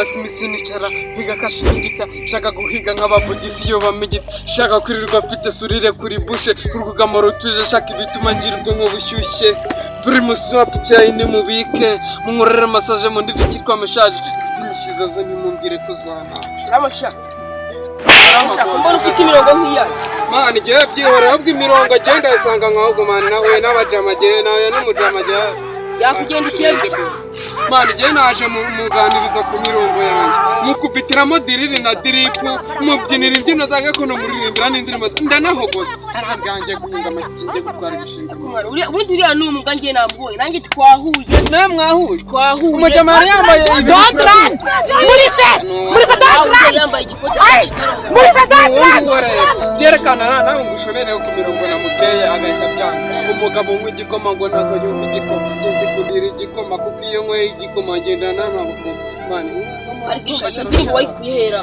hasi misinicara higa kashingita shaka guhiga nk'ababudisi yo bamigita shaka kwirirwa mfite surire kuri bushe urugamo rutuje shaka ibituma ngirwa nk'ubushyushye primus swap cyane mubike munkorere massage mu ndikirwa meshaje zinishiza zo nimumbwire kuzana urabashaka mbona ufite imirongo nk'iyacu mani gihe byihora ahubwo imirongo agenda isanga nk'ahubwo mani nawe n'abajama gihe nawe n'umujama gihe yakugenda ikebye mani gihe naje muganiriza ku mirongo yanjye mukubitiramo diriri na diripu mubyinira imbyino za gakondo muririmbira n'indirimbo ndanahogoza arambyange guhinga amatike ngiye gutwara igishinga ubundi uriya ni umwuga ngiye nabwoye nanjye twahuye nawe mwahuye twahuye umujama yari yambaye muri yambaye igikote byerekana nawe ngo ushonereho ku mirongo namuteye agahita byanga umugabo w'igikoma ngo ntabwo yumva igikoma ugeze kudira igikoma kuko iyo nyweye igikoma agenda n'amaboko mani ariko indirimbo wayikuhera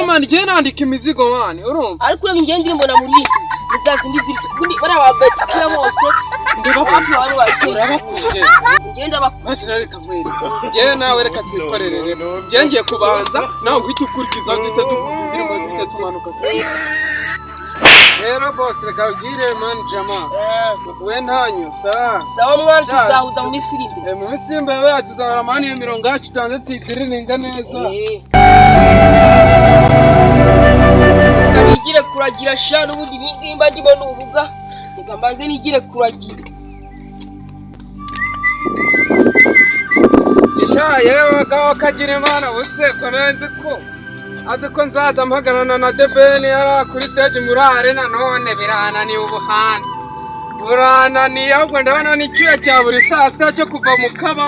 mani gihe nandika imizigo mani urumva ariko ureba ingenda indirimbo na muri iki muzazi ndizirike bariya babetikira bose ndabapapa bari bakira bakuze ngenda bakuze basi reka nkwereka gihe nawe reka twikorere rero gihe ngiye kubanza nawe uhita ukurikiza duhita dukuza indirimbo duhita tumanuka rero bose reka ugire mani jama we ntanyu sawa mwana tuzahuza mu minsi iri imbere mu minsi imbere tuzabara mani iyo mirongo yacu itandatu tuyiriringa neza nigire kuragira sha n'ubundi bingimba ndimo n'uruga reka mbanze nigire kuragira yewe gaho kagira imana buse korenze ko azi ko nzaza mpagarana na debeni yari kuri stage muri arena none birananiye ubuhanda burananiye ahubwo ndabona n'icyuya cya buri saa sita cyo kuva mu kaba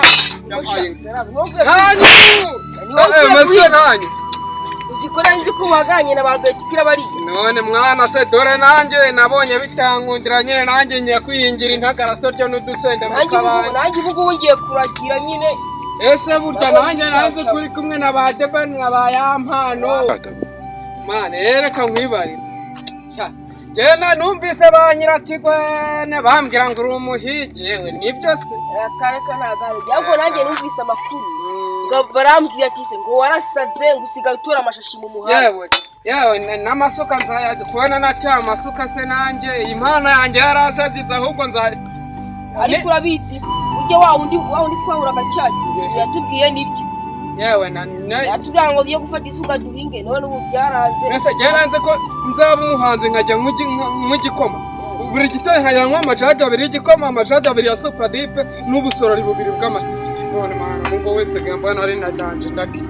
kanyu uzikora nzi ko waganye na ba betikira bari none mwana se dore nanjye nabonye bitankundira nyine nanjye ngiye kwiyingira intagaraso ryo n'udusenda mu kabari nanjye ubu ngiye kuragira nyine ese burya nanjye nanze kuri kumwe na ba debeni na ba yampano mane reka nkwibarire jena numvise ba nyirakigwene bambwira ngo uri umuhigi yewe nibyo se kareka nagare byabwo nanjye numvise amakuru ngo barambwira ati se ngo warasaze ngo usigaye utora amashashi mu muhanda yewe n'amasuka nzayajya kubona natya amasuka se nanjye impano yanjye yarasagize ahubwo nzari ariko urabizi ujye wa undi twahuraga cyane yatubwiye nibyo yewe yatubwira ngo iyo gufata isuka duhinge none ubu byaranze mbese byaranze ko nzaba umuhanzi nkajya mu gikoma buri gitondo nkajyanwa amajaji abiri y'igikoma amajaji abiri ya supadipe n'ubusorori bubiri bw'amatike none mwana ngo wese gamba nari na danje ndaki